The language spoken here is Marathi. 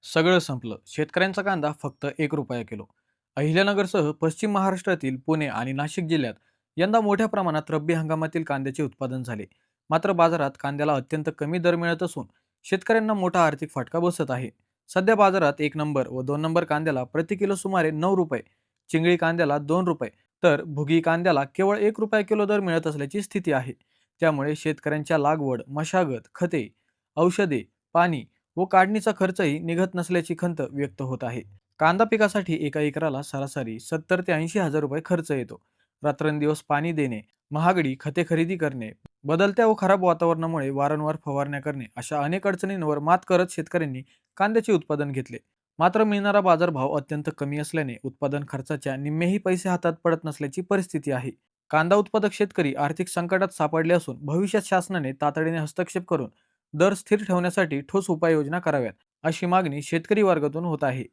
सगळं संपलं. शेतकऱ्यांचा कांदा फक्त ₹1 किलो. अहिल्यानगरसह पश्चिम महाराष्ट्रातील पुणे आणि नाशिक जिल्ह्यात यंदा मोठ्या प्रमाणात रब्बी हंगामातील कांद्याचे उत्पादन झाले. मात्र बाजारात कांद्याला अत्यंत कमी दर मिळत असून शेतकऱ्यांना मोठा आर्थिक फटका बसत आहे. सध्या बाजारात 1 नंबर व 2 नंबर कांद्याला प्रति किलो सुमारे ₹9, चिंगळी कांद्याला ₹2, तर भुगी कांद्याला केवळ ₹1 किलो दर मिळत असल्याची स्थिती आहे. त्यामुळे शेतकऱ्यांच्या लागवड, मशागत, खते, औषधे, पाणी व काढणीचा खर्चही निघत नसल्याची खंत व्यक्त होत आहे. कांदा पिकासाठी एका एकराला सरासरी 70 ते 80 हजार रुपये खर्च येतो. रात्रंदिवस पाणी देणे, महागडी खते खरेदी करणे, बदलत्या व खराब वातावरणामुळे वारंवार फवारण्या करणे अशा अनेक अडचणींवर मात करत शेतकऱ्यांनी कांद्याचे उत्पादन घेतले. मात्र मिळणारा बाजारभाव अत्यंत कमी असल्याने उत्पादन खर्चाच्या निम्मेही पैसे हातात पडत नसल्याची परिस्थिती आहे. कांदा उत्पादक शेतकरी आर्थिक संकटात सापडले असून भविष्यात शासनाने तातडीने हस्तक्षेप करून दर स्थिर ठेवण्यासाठी ठोस उपाययोजना कराव्यात, अशी मागणी शेतकरी वर्गातून होत आहे.